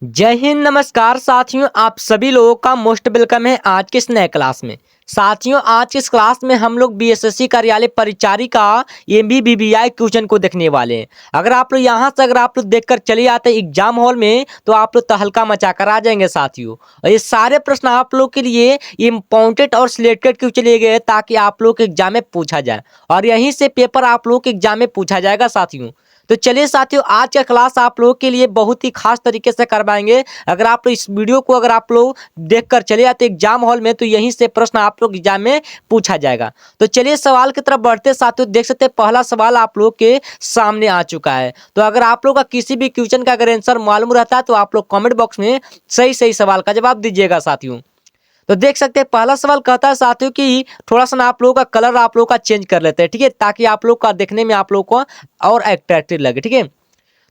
जय हिंद, नमस्कार साथियों। आप सभी लोगों का मोस्ट वेलकम है आज के इस नए क्लास में। साथियों, आज के इस क्लास में हम लोग बीएसएससी कार्यालय परिचारी का एमबीबीआई क्वेश्चन को देखने वाले हैं। अगर आप लोग यहाँ से अगर आप लोग देखकर चले आते एग्जाम हॉल में तो आप लोग तहलका मचा कर आ जाएंगे साथियों। और ये सारे प्रश्न आप लोग के लिए इम्पोर्टेंट और सिलेक्टेड क्यों चले गए ताकि आप लोग के एग्जाम में पूछा जाए और यहीं से पेपर आप लोग के एग्जाम में पूछा जाएगा साथियों। तो चलिए साथियों, आज का क्लास आप लोगों के लिए बहुत ही खास तरीके से करवाएंगे। अगर आप लोग इस वीडियो को अगर आप लोग देखकर चले आते एग्जाम हॉल में तो यहीं से प्रश्न आप लोग एग्जाम में पूछा जाएगा। तो चलिए सवाल की तरफ बढ़ते साथियों, देख सकते हैं पहला सवाल आप लोग के सामने आ चुका है। तो अगर आप लोग का किसी भी क्वेश्चन का अगर आंसर मालूम रहता है तो आप लोग कमेंट बॉक्स में सही सही सवाल का जवाब दीजिएगा साथियों। तो देख सकते हैं पहला सवाल कहता है साथियों कि थोड़ा सा ना आप लोगों का कलर आप लोगों का चेंज कर लेते हैं, ठीक है, ताकि आप लोग का देखने में आप लोग को और अट्रैक्टिव लगे, ठीक है।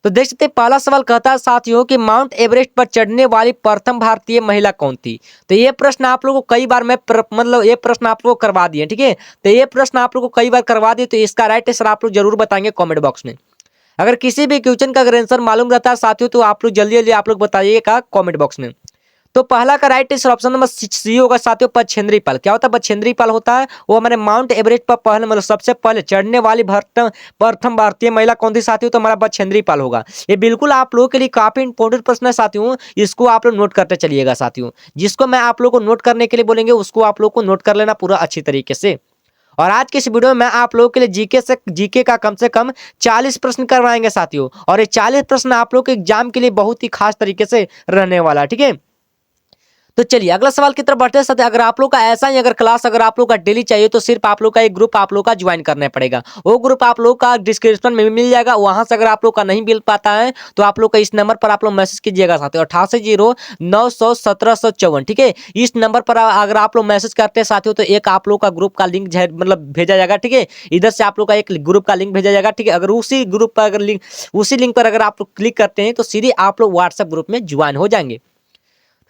तो देख सकते हैं पहला सवाल कहता है साथियों कि माउंट एवरेस्ट पर चढ़ने वाली प्रथम भारतीय महिला कौन थी। तो ये प्रश्न आप लोगों को कई बार मतलब ये प्रश्न आप लोग को करवा दिए, ठीक है। तो ये प्रश्न आप लोग को कई बार करवा दिए, तो इसका राइट आंसर आप लोग जरूर बताएंगे कमेंट बॉक्स में। अगर किसी भी क्वेश्चन का अगर आंसर मालूम रहता है साथियों तो आप लोग जल्दी जल्दी आप लोग बताइएगा कमेंट बॉक्स में। तो पहला का right answer option number C होगा साथियों, बछेंद्री पाल। क्या होता है बछेंद्री पाल? होता है वो हमारे माउंट एवरेस्ट पर पहले मतलब सबसे पहले चढ़ने वाली प्रथम भारतीय महिला कौन थी साथियों? तो हमारा बछेंद्री पाल होगा। ये बिल्कुल आप लोगों के लिए काफी इंपॉर्टेंट प्रश्न है साथियों, इसको आप लोग नोट करते चलिएगा साथियों। जिसको मैं आप लोग को नोट करने के लिए बोलेंगे उसको आप लोग को नोट कर लेना पूरा अच्छी तरीके से। और आज के इस वीडियो में मैं आप लोगों के लिए जीके का कम से कम 40 प्रश्न करवाएंगे साथियों। और ये 40 प्रश्न आप लोग के एग्जाम के लिए बहुत ही खास तरीके से रहने वाला है, ठीक है। तो चलिए अगला सवाल की तरफ बढ़ते हैं। अगर आप लोग का ऐसा ही अगर क्लास अगर आप लोग का डेली चाहिए तो सिर्फ आप लोग का एक ग्रुप आप लोग का ज्वाइन करना पड़ेगा। वो ग्रुप आप लोग का डिस्क्रिप्शन में भी मिल जाएगा। वहां से अगर आप लोग का नहीं मिल पाता है तो आप लोग का इस नंबर पर आप लोग मैसेज कीजिएगा साथियों, 8809001754, ठीक है। इस नंबर पर अगर आप लोग मैसेज करते हैं साथियों तो एक आप लोग का ग्रुप का लिंक मतलब भेजा जाएगा, ठीक है। इधर से आप लोग का एक ग्रुप का लिंक भेजा जाएगा, ठीक है। अगर उसी ग्रुप पर अगर उसी लिंक पर अगर आप लोग क्लिक करते हैं तो सीधे आप लोग व्हाट्सएप ग्रुप में ज्वाइन हो जाएंगे।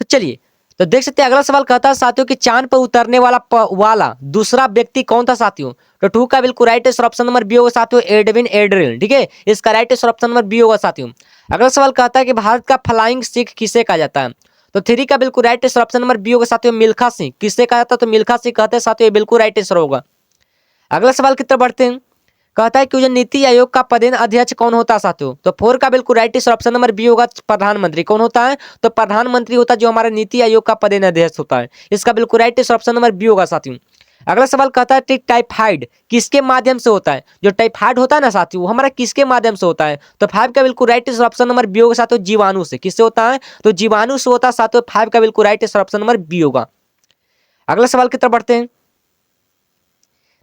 तो चलिए, तो देख सकते हैं अगला सवाल कहता है साथियों कि चांद पर उतरने वाला दूसरा व्यक्ति कौन था साथियों? तो टू का बिल्कुल right answer option number B होगा साथियों, एडविन एड्रिन, ठीक है। इसका right answer option number B होगा साथियों। अगला सवाल कहता है कि भारत का फ्लाइंग सिख किसे कहा जाता है? तो थ्री का बिल्कुल right answer option number B होगा साथियों, मिल्खा सिंह। किसे कहा जाता है? तो मिल्खा सिंह कहते हैं साथियों, ये बिल्कुल राइट आंसर होगा। अगला सवाल की तरफ बढ़ते हैं। कहता है कि जो नीति आयोग का पदेन अध्यक्ष कौन होता है साथियों? तो फोर का बिल्कुल right answer option number B होगा, प्रधानमंत्री। कौन होता है? तो प्रधानमंत्री होता है जो हमारे नीति आयोग का पदेन अध्यक्ष होता है। इसका बिल्कुल right answer option number B होगा साथियों। अगला सवाल कहता है कि टाइफाइड किसके माध्यम से होता है? जो टाइफाइड होता है ना साथियों वो हमारा किसके माध्यम से होता है? तो फाइव का बिल्कुल right answer option number B होगा साथियों, जीवाणु से। किससे होता है? तो जीवाणु से होता है साथियों। फाइव का बिल्कुल right answer option number B होगा। अगला सवाल की तरफ बढ़ते हैं।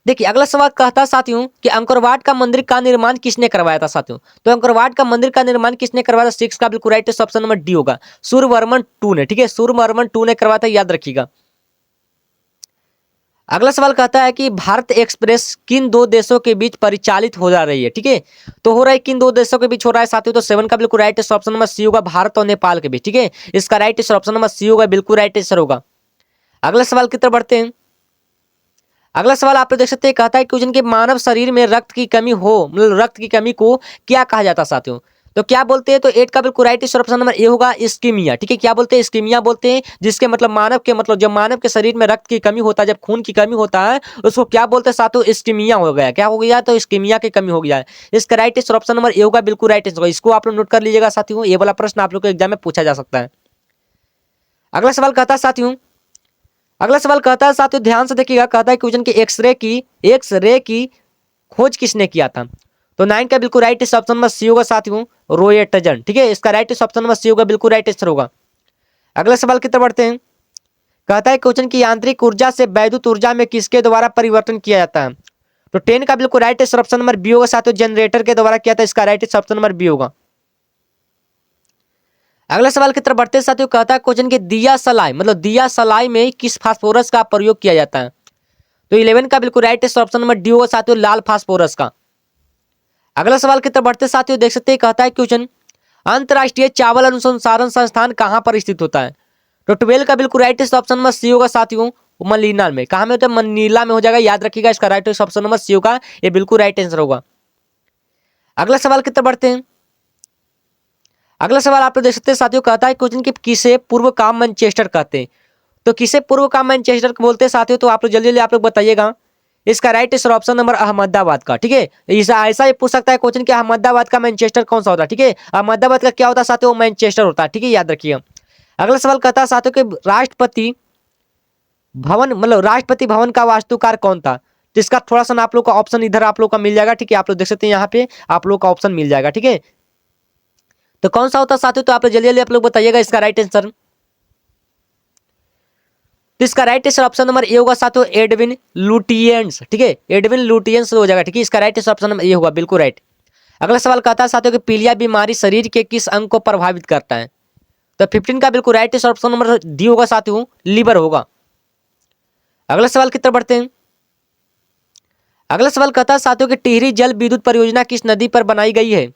देखिए अगला सवाल कहता है साथियों कि अंकरवाट का मंदिर का निर्माण किसने करवाया था साथियों? तो अंकरवाट का मंदिर का निर्माण किसने करवाया था? सिक्स का बिल्कुल राइट ऑप्शन नंबर डी होगा, सूर्यवर्मन टू ने, ठीक है। सूर्यवर्मन टू ने करवाया था, याद रखिएगा। अगला सवाल कहता है कि भारत एक्सप्रेस किन दो देशों के बीच परिचालित हो जा रही है, ठीक है। तो हो रहा है किन दो देशों के बीच हो रहा है साथियों? तो सेवन का बिल्कुल राइट ऑप्शन नंबर सी होगा, भारत और नेपाल के बीच, ठीक है। इसका राइट ऑप्शन नंबर सी होगा, बिल्कुल राइट आंसर होगा। अगला सवाल की तरफ बढ़ते हैं। अगला सवाल आप लोग देख सकते हैं, कहता है कि जिनके मानव शरीर में रक्त की कमी हो मतलब रक्त की कमी को क्या कहा जाता है साथियों? तो क्या बोलते हैं? तो एट का बिल्कुल right answer option number A होगा, इस्कीमिया, ठीक है। क्या बोलते हैं? इस्कीमिया बोलते हैं, जिसके मतलब मानव के मतलब जब मानव के शरीर में रक्त की कमी होता है, जब खून की कमी होता है उसको क्या बोलते हैं साथियों? इस्कीमिया हो गया। क्या हो गया? तो इस्कीमिया की कमी हो गया है। इसका right answer option number A होगा, बिल्कुल राइट आंसर होगा। इसको आप लोग नोट कर लीजिएगा साथियों, ये वाला प्रश्न आप लोग को एग्जाम में पूछा जा सकता है। अगला सवाल कहता है साथियों, अगला सवाल कहता है साथियों, ध्यान से देखिएगा। कहता है कि के एक्स रे की खोज किसने किया था? तो नाइन का बिल्कुल राइट ऑप्शन नंबर सी होगा साथियों, रोयटजन, ठीक है। इसका राइट ऑप्शन नंबर सी होगा, बिल्कुल राइट आंसर होगा। अगला सवाल की तरफ बढ़ते हैं। कहता है क्वेश्चन की यांत्रिक ऊर्जा से वैद्युत ऊर्जा में किसके द्वारा परिवर्तन किया जाता है? तो टेन का बिल्कुल राइट ऑप्शन नंबर बी होगा साथियों, जनरेटर के द्वारा किया था। इसका राइट ऑप्शन नंबर बी होगा। अगला सवाल की तरफ बढ़ते साथियों। कहता है क्वेश्चन की दिया सलाई मतलब दिया सलाई में किस फास्फोरस का प्रयोग किया जाता है? तो 11 का बिल्कुल राइट ऑप्शन नंबर डी होगा साथियों, लाल फास्फोरस का। अगला सवाल की तरफ बढ़ते साथियों, देख सकते हैं। कहता है क्वेश्चन अंतरराष्ट्रीय चावल अनुसंधान संस्थान कहां पर स्थित होता है? तो 12 का बिल्कुल राइट ऑप्शन नंबर सी होगा साथियों, मनीला में। कहां में होता है? मनीला में हो जाएगा, याद रखिएगा। इसका राइट ऑप्शन नंबर सी होगा, ये बिल्कुल राइट आंसर होगा। अगला सवाल की तरफ बढ़ते हैं। अगला सवाल आप लोग देख सकते हैं साथियों, कहता है क्वेश्चन कि किसे पूर्व का मैनचेस्टर कहते हैं। तो किसे पूर्व का मैनचेस्टर बोलते हैं साथियों, तो आप लोग जल्दी जल्दी आप लोग बताइएगा। इसका right answer option number Ahmedabad का। ठीक है, ऐसा ही पूछ सकता है क्वेश्चन कि अहमदाबाद का मैनचेस्टर कौन सा होता है। ठीक है, अहमदाबाद का क्या होता है साथियों, मैनचेस्टर होता है। ठीक है, याद रखिएगा। अगला सवाल कहता है साथियों कि राष्ट्रपति भवन का वास्तुकार कौन था। तो इसका थोड़ा सा आप लोग का ऑप्शन इधर आप लोग का मिल जाएगा। ठीक है, आप लोग देख सकते हैं यहाँ पे आप लोग का ऑप्शन मिल जाएगा। ठीक है, तो कौन सा होता है साथियों, तो आप लोग जल्दी जल्दी आप लोग बताइएगा इसका राइट आंसर। तो इसका right answer option number A होगा साथियों, एडविन लुटियंस। ठीक है, एडविन लुटियंस हो जाएगा। ठीक है, इसका right answer option number A होगा, बिल्कुल राइट। अगला सवाल कहता है साथियों कि पीलिया बीमारी शरीर के किस अंग को प्रभावित करता है। तो 15 का बिल्कुल right answer option number D होगा साथियों, लीवर होगा। अगला सवाल की तरफ बढ़ते हैं। अगला सवाल कहता है साथियों कि टिहरी जल विद्युत परियोजना किस नदी पर बनाई गई है।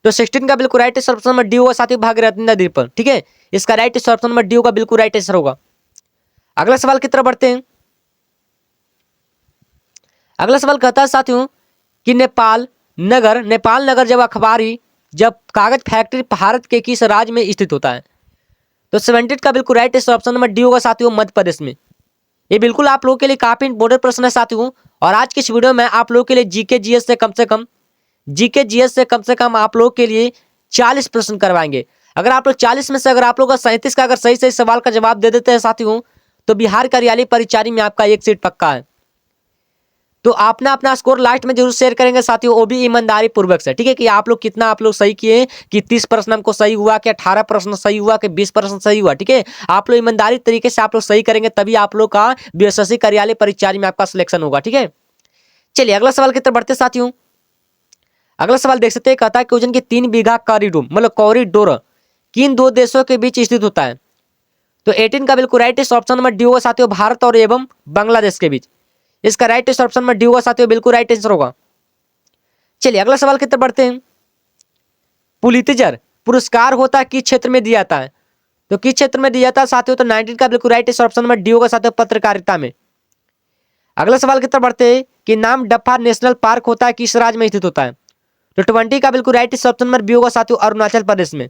तो 16 का बिल्कुल right answer option number D होगा साथियों, भागीरथी नदी पर। ठीक है, इसका right answer option number D होगा, बिल्कुल राइट आंसर होगा। अगला सवाल की तरफ बढ़ते हैं। अगला सवाल कहता है साथियों कि नेपाल नगर जब कागज फैक्ट्री भारत के किस राज्य में स्थित होता है। तो 17 का बिल्कुल right answer option number D होगा साथियों, मध्य प्रदेश में। ये बिल्कुल आप लोगों के लिए काफी इंपोर्टेंट प्रश्न है साथियों। और आज की इस वीडियो में आप लोगों के लिए जीके जीएस से कम से कम आप लोगों के लिए 40 प्रश्न करवाएंगे। अगर आप लोग 40 में से अगर आप लोग का 37 का अगर सही सही सवाल का जवाब दे देते हैं साथियों, तो बिहार कार्यालय परिचारी में आपका एक सीट पक्का है। तो आपने अपना स्कोर लास्ट में जरूर शेयर करेंगे साथियों, वो भी ईमानदारी पूर्वक से। ठीक है, कि आप लोग कितना आप लोग सही किए, कि 30 प्रश्न हमको सही हुआ, कि 18 प्रश्न सही हुआ, कि 20 प्रश्न सही हुआ। ठीक है, आप लोग ईमानदारी तरीके से आप लोग सही करेंगे, तभी आप लोग का बीएसएससी कार्यालय परिचारी में आपका सिलेक्शन होगा। ठीक है, चलिए अगला सवाल की तरफ बढ़ते साथियों। अगला सवाल देख सकते हैं, कहता है क्वेश्चन की 3 बीघा कॉरिडोर किन दो देशों के बीच स्थित होता है। तो 18 का बिल्कुल राइट ऑप्शन नंबर डी होगा साथियों, भारत और एवं बांग्लादेश के बीच। इसका राइट ऑप्शन नंबर डी होगा साथियों, बिल्कुल राइट आंसर होगा। चलिए अगला सवाल की तरफ बढ़ते हैं। पुलित्जर पुरस्कार होता है किस क्षेत्र में दिया जाता है। तो किस क्षेत्र में दिया जाता है साथियों, तो 19 का बिल्कुल राइट ऑप्शन नंबर डी होगा साथियों, पत्रकारिता में। अगला सवाल की तरफ बढ़ते हैं कि नाम डफा नेशनल पार्क होता है किस राज्य में स्थित होता है। तो 20 का बिल्कुल राइट ऑप्शन नंबर बी होगा साथियों, अरुणाचल प्रदेश में।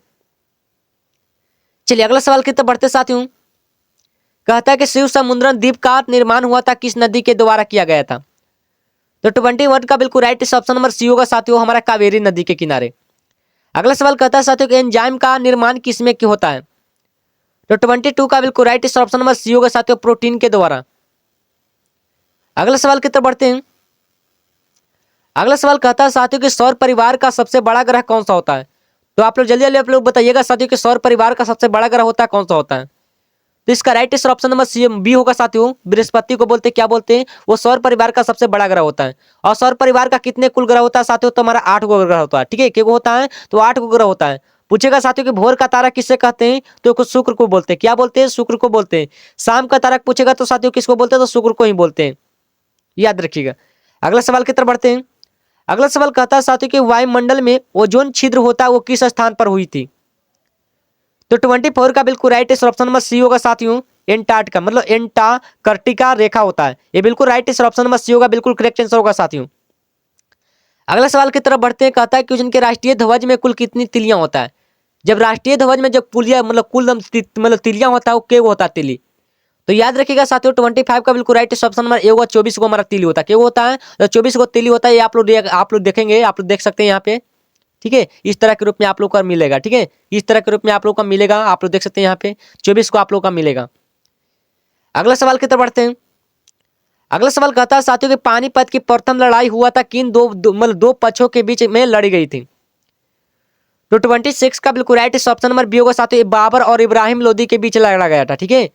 चलिए अगला सवाल की तरफ बढ़ते साथियों। कहता है कि शिव समुद्रम द्वीप का निर्माण हुआ था किस नदी के द्वारा किया गया था। तो 21 का बिल्कुल राइट ऑप्शन नंबर सी होगा साथियों, हमारा कावेरी नदी के किनारे। अगला सवाल कहता है साथियों कि एंजाइम का निर्माण किसमें क्यों होता है। तो 22 का बिल्कुल राइट ऑप्शन नंबर सी होगा साथियों, प्रोटीन के द्वारा। अगला सवाल की तरफ बढ़ते हैं। अगला सवाल कहता है साथियों कि सौर परिवार का सबसे बड़ा ग्रह कौन सा होता है। तो आप लोग जल्दी जल्दी आप लोग बताइएगा साथियों कि सौर परिवार का सबसे बड़ा ग्रह होता है कौन सा होता है। तो इसका right answer option number C B होगा साथियों, बृहस्पति को बोलते क्या बोलते हैं, वो सौर परिवार का सबसे बड़ा ग्रह होता है। और सौर परिवार का कितने कुल ग्रह होता है साथियों, तो हमारा 8 गो ग्रह होता है। ठीक है, क्या होता है, तो 8 गो ग्रह होता है। पूछेगा साथियों कि भोर का तारा किससे कहते हैं, तो शुक्र को बोलते हैं। क्या बोलते हैं, शुक्र को बोलते हैं। शाम का तारा पूछेगा तो साथियों किसको बोलते हैं, तो शुक्र को ही बोलते हैं, याद रखिएगा। अगला सवाल की तरफ बढ़ते हैं। अगला सवाल कहता है साथियों कि वायुमंडल में ओजोन छिद्र होता है वो किस स्थान पर हुई थी। तो 24 का बिल्कुल राइट ऑप्शन नंबर सी होगा साथियों, एंटार्क्टिका एंटार्क्टिका रेखा होता है। ये बिल्कुल राइट ऑप्शन नंबर सी होगा, बिल्कुल करेक्ट आंसर होगा साथियों। अगला सवाल की तरफ बढ़ते हैं। कहता है कि उनके राष्ट्रीय ध्वज में कुल कितनी तिलियां होता है। जब राष्ट्रीय ध्वज में जब पुलिया कुल तिलियां होता है वो क्या होता है, तिली। तो याद रखिएगा साथियों 25 का बिल्कुल राइट ऑप्शन नंबर ए होगा, 24 को हमारा तिली होता है। क्या होता है, तो 24 को तिली होता है। ये आप लोग देखेंगे, आप लोग देख सकते हैं यहाँ पे। ठीक है, इस तरह के रूप में आप लोग का मिलेगा। ठीक है, इस तरह के रूप में आप लोग का मिलेगा, आप लोग देख सकते हैं यहाँ पे 24 को आप लोग का मिलेगा। अगला सवाल की तरफ बढ़ते हैं। अगला सवाल कहता है साथियों कि पानीपत की प्रथम लड़ाई हुआ था किन दो पक्षों के बीच में लड़ी गई थी। तो 26 का बिल्कुल राइट ऑप्शन नंबर बी होगा साथियों, बाबर और इब्राहिम लोदी के बीच लड़ा गया था। ठीक है,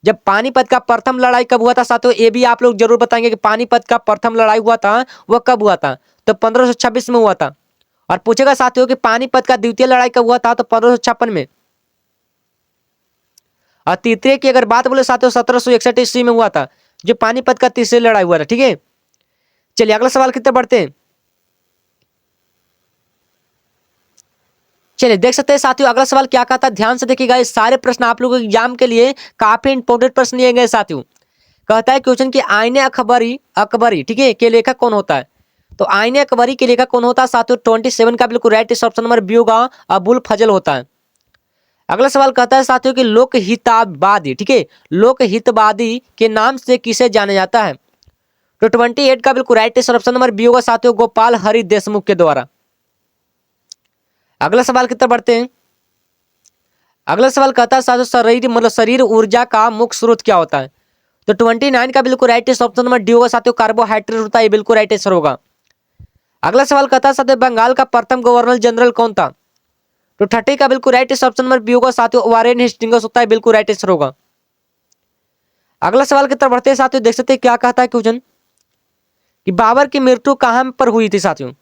जब पानीपत का प्रथम लड़ाई कब हुआ था साथियों, ये भी आप लोग जरूर बताएंगे कि पानीपत का प्रथम लड़ाई हुआ था वह कब हुआ था। तो 1526 में हुआ था। और पूछेगा साथियों कि पानीपत का द्वितीय लड़ाई कब हुआ था, तो 1556 में। और तीसरे की अगर बात बोले साथियों 1761 ईस्वी में हुआ था, जो पानीपत का तीसरी लड़ाई हुआ था। ठीक है, चलिए अगला सवाल की तरफ बढ़ते हैं। चलिए देख सकते हैं साथियों अगला सवाल क्या कहता है, ध्यान से देखिएगा। ये सारे प्रश्न आप लोगों के एग्जाम के लिए काफी इंपोर्टेंट प्रश्न लिए गए साथियों। कहता है क्वेश्चन की आईने अकबरी ठीक है के लेखक कौन होता है। तो आईने अकबरी के लेखक कौन होता है साथियों? 27 का बिल्कुल राइट ऑप्शन नंबर बी होगा, अबुल फजल होता है। अगला सवाल कहता है साथियों कि लोकहितवादी, ठीक है, लोकहितवादी के नाम से किसे जाना जाता है? तो 28 का बिल्कुल राइट ऑप्शन नंबर बी होगा साथियों, गोपाल हरि देशमुख के द्वारा। अगला सवाल की तरफ बढ़ते हैं। अगला सवाल कहता है साथियों शरीर ऊर्जा का मुख्य स्रोत क्या होता है? तो 29 का बिल्कुल राइट ऑप्शन नंबर डी होगा साथियों, कार्बोहाइड्रेट होता है, ये बिल्कुल राइट आंसर होगा। अगला सवाल कहता है साथियों बंगाल का प्रथम गवर्नर जनरल कौन था? तो 30 का बिल्कुल राइट ऑप्शन नंबर बी होगा साथियों, वारेन हेस्टिंग्स होता है, बिल्कुल राइट आंसर होगा। अगला सवाल की तरफ बढ़ते हैं साथियों, देख सकते हैं क्या कहता है क्वेश्चन कि बाबर की मृत्यु कहां पर हुई थी साथियों?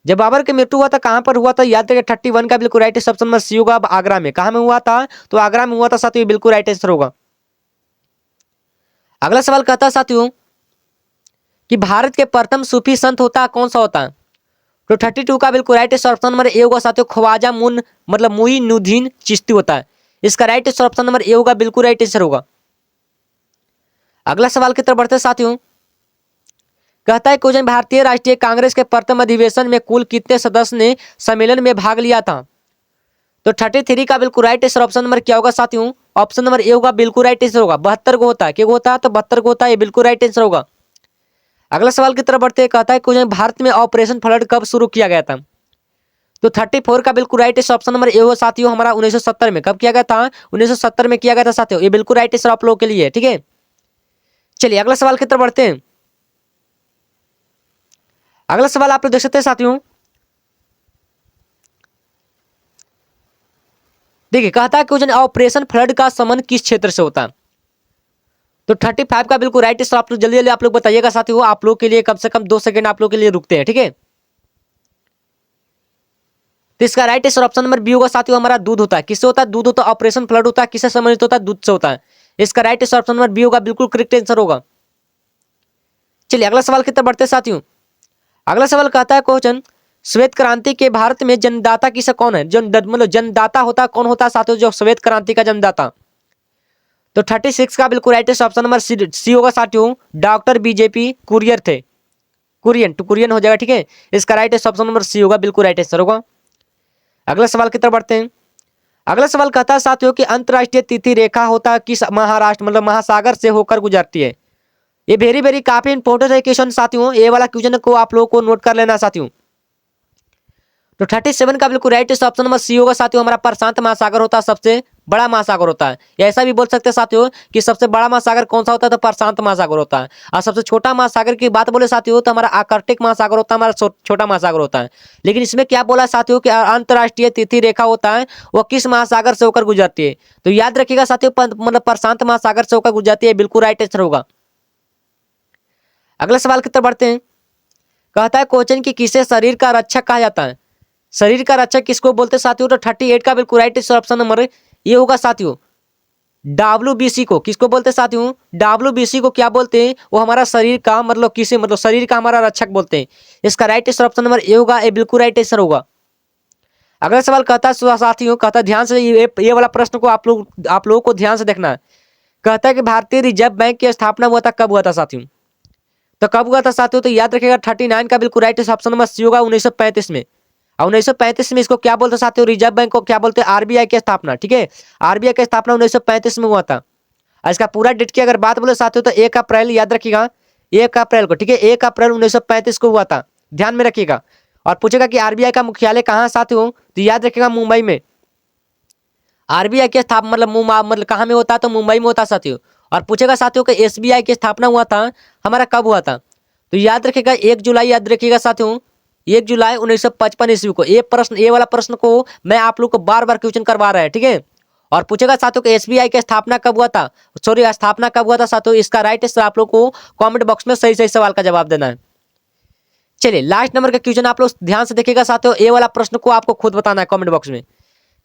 जब बाबर की मृत्यु हुआ था कहां पर हुआ था? याद रखिए 31 का बिल्कुल राइट ऑप्शन नंबर सी होगा, आगरा में। कहां में हुआ था? तो आगरा में हुआ था साथियों, बिल्कुल राइट आंसर होगा। अगला सवाल कहता है साथियों कि भारत के प्रथम सूफी संत होता है कौन सा होता है? तो 32 का बिल्कुल राइट ऑप्शन नंबर ए होगा साथियों, ख्वाजा मुइनुद्दीन चिश्ती होता है। इसका राइट ऑप्शन नंबर ए होगा, बिल्कुल राइट आंसर होगा। अगला सवाल की तरफ बढ़ते हैं साथियों, कहता है क्वेश्चन भारतीय राष्ट्रीय कांग्रेस के प्रथम अधिवेशन में कुल कितने सदस्य ने सम्मेलन में भाग लिया था? तो 33 का बिल्कुल राइट आंसर ऑप्शन नंबर क्या होगा साथियों? ऑप्शन नंबर ए होगा, बिल्कुल राइट आंसर होगा। 72 को होता है, क्या होता है? तो 72 को होता है, ये बिल्कुल राइट आंसर होगा। अगला सवाल की तरफ बढ़ते हैं, कहता है क्वेश्चन भारत में ऑपरेशन फ्लड कब शुरू किया गया था? तो 34 का बिल्कुल राइट ऑप्शन नंबर ए हो साथियों, हमारा 1970 में। कब किया गया था? 1970 में किया गया था साथियों, ये बिल्कुल राइट आंसर आप लोगों के लिए, ठीक है। चलिए अगला सवाल की तरफ बढ़ते हैं। अगला सवाल आप लोग देख सकते हैं साथियों, देखिए कहता है क्वेश्चन ऑपरेशन फ्लड का संबंध किस क्षेत्र से होता है? तो 35 का बिल्कुल राइट आंसर आप लोग जल्दी जल्दी आप लोग बताइएगा साथियों, आप लोग के लिए कम से कम 2 सेकंड आप लोग के लिए रुकते हैं, ठीक है। तो इसका right answer option number B होगा साथियों, हमारा दूध होता है। किससे होता है? दूध होता है। ऑपरेशन फ्लड होता है किससे संबंधित होता है? दूध से होता है। इसका right answer option number B होगा, बिल्कुल करेक्ट आंसर होगा। चलिए अगला सवाल की तरफ बढ़ते हैं साथियों। अगला सवाल कहता है क्वेश्चन श्वेत क्रांति के भारत में जन्मदाता किसे कौन है? जो जन्मदाता होता है कौन होता है साथियों, जो श्वेत क्रांति का जन्मदाता? तो 36 का बिल्कुल राइट ऑप्शन नंबर सी होगा साथियों, डॉक्टर बीजेपी कुरियन थे। कुरियन हो जाएगा, ठीक है। इसका राइट ऑप्शन नंबर सी होगा, बिल्कुल राइट आंसर होगा। अगला सवाल की तरफ बढ़ते हैं। अगला सवाल कहता है साथियों कि अंतरराष्ट्रीय तिथि रेखा होता है किस महाराष्ट्र महासागर से होकर गुजरती है? ये वेरी वेरी काफी इंपॉर्टेंट है क्वेश्चन साथियों, ये वाला क्वेश्चन को आप लोगों को नोट कर लेना साथियों। तो 37 का बिल्कुल राइट ऑप्शन नंबर सी होगा साथियों, हमारा प्रशांत महासागर होता है, सबसे बड़ा महासागर होता है। या ऐसा भी बोल सकते हैं साथियों कि सबसे बड़ा महासागर कौन सा होता है? तो प्रशांत महासागर होता है। और सबसे छोटा महासागर की बात बोले साथियों तो हमारा आर्कटिक महासागर होता है, हमारा छोटा महासागर होता है। लेकिन इसमें क्या बोला साथियों कि अंतरराष्ट्रीय तिथि रेखा होता है वो किस महासागर से होकर गुजरती है? तो याद रखिएगा साथियों, प्रशांत महासागर से होकर गुजरती है, बिल्कुल राइट आंसर होगा। अगला सवाल की तरफ बढ़ते हैं। कहता है क्वेश्चन कि किसे शरीर का रक्षक कहा जाता है? शरीर का रक्षक किसको बोलते हैं साथियों? तो 38 का बिल्कुल राइट ऑप्शन नंबर ये होगा साथियों, WBC को। किसको बोलते हैं साथियों? WBC को क्या बोलते हैं? वो हमारा शरीर का किसी शरीर का हमारा रक्षक बोलते हैं। इसका राइट ऑप्शन नंबर ए होगा, ये बिल्कुल राइट आंसर होगा। अगला सवाल कहता है साथियों, कहता है ध्यान से ये वाला प्रश्न को आप लोगों को ध्यान से देखना है। कहता है कि भारतीय रिजर्व बैंक की स्थापना हुआ था, कब हुआ था साथियों? तो कब हुआ था साथियों? तो याद रखिएगा 39 का बिल्कुल राइट ऑप्शन नंबर सी होगा, 1935 में। और 1935 में इसको क्या बोलते हैं साथियों? रिजर्व बैंक को क्या बोलते हैं? RBI की स्थापना, ठीक है। RBI की स्थापना 1935 में हुआ था। और इसका पूरा डेट की अगर बात बोले साथियों तो 1 अप्रैल, याद रखिएगा 1 अप्रैल को, ठीक है। 1 अप्रैल 1935 को हुआ था, ध्यान में रखिएगा। और पूछेगा कि RBI का मुख्यालय कहाँ साथियों? तो याद रखिएगा मुंबई में। RBI की स्थापना कहाँ में होता है? तो मुंबई में होता है साथियों। और पूछेगा साथियों कि SBI की स्थापना हुआ था हमारा कब हुआ था? तो याद रखिएगा 1 जुलाई, याद रखिएगा साथियों 1 जुलाई 1955 ईस्वी को। ये वाला प्रश्न को मैं आप लोग को बार बार क्वेश्चन करवा रहा है, ठीक है। और पूछेगा साथियों कि SBI की स्थापना कब हुआ था? सॉरी, स्थापना कब हुआ था साथियों? इसका राइट आंसर आप लोग को कमेंट बॉक्स में सही सही सवाल का जवाब देना है। चलिए लास्ट नंबर का क्वेश्चन आप लोग ध्यान से देखिएगा साथियों, ये वाला प्रश्न को आपको खुद बताना है कमेंट बॉक्स में।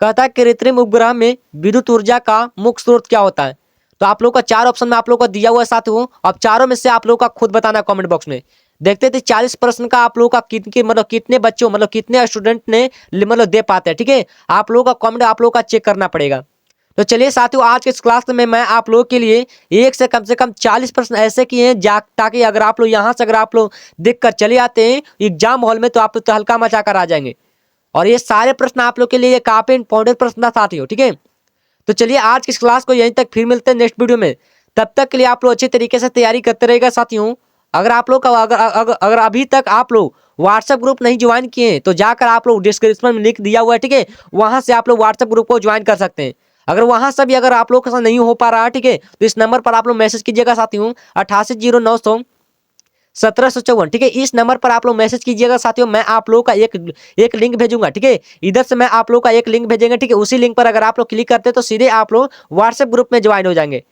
कहता है कृत्रिम उपग्रह में विद्युत ऊर्जा का मुख्य स्रोत क्या होता है? तो आप लोग का 4 ऑप्शन में आप लोग को दिया हुआ है साथियों, अब चारों में से आप लोग का खुद बताना है कमेंट बॉक्स में। देखते थे 40 प्रश्न का आप लोग का कितने बच्चों कितने स्टूडेंट ने दे पाते हैं, ठीक है। आप लोगों का कमेंट आप लोग का चेक करना पड़ेगा। तो चलिए साथियों, आज के इस क्लास में मैं आप लोगों के लिए एक से कम 40 प्रश्न ऐसे किए हैं ताकि अगर आप लोग यहाँ से अगर आप लोग देख कर चले आते हैं एग्जाम हॉल में तो आप लोग तो हल्का मचा कर आ जाएंगे। और ये सारे प्रश्न आप लोग के लिए काफी इंपॉर्टेंट प्रश्न था साथियों, ठीक है। तो चलिए आज की इस क्लास को यहीं तक, फिर मिलते हैं नेक्स्ट वीडियो में। तब तक के लिए आप लोग अच्छी तरीके से तैयारी करते रहेगा साथियों। अगर आप लोग अगर अभी तक आप लोग व्हाट्सएप ग्रुप नहीं ज्वाइन किए हैं तो जाकर आप लोग डिस्क्रिप्शन में लिंक दिया हुआ है, ठीक है, वहां से आप लोग व्हाट्सएप ग्रुप को ज्वाइन कर सकते हैं। अगर वहां से भी अगर आप लोग के साथ नहीं हो पा रहा है, ठीक है, तो इस नंबर पर आप लोग मैसेज कीजिएगा साथियों, 880900 1754, ठीक है। इस नंबर पर आप लोग मैसेज कीजिएगा साथियों, मैं आप लोगों का एक लिंक भेजूंगा, ठीक है। इधर से मैं आप लोगों का एक लिंक भेजेंगे, ठीक है। उसी लिंक पर अगर आप लोग क्लिक करते हैं तो सीधे आप लोग व्हाट्सएप ग्रुप में ज्वाइन हो जाएंगे।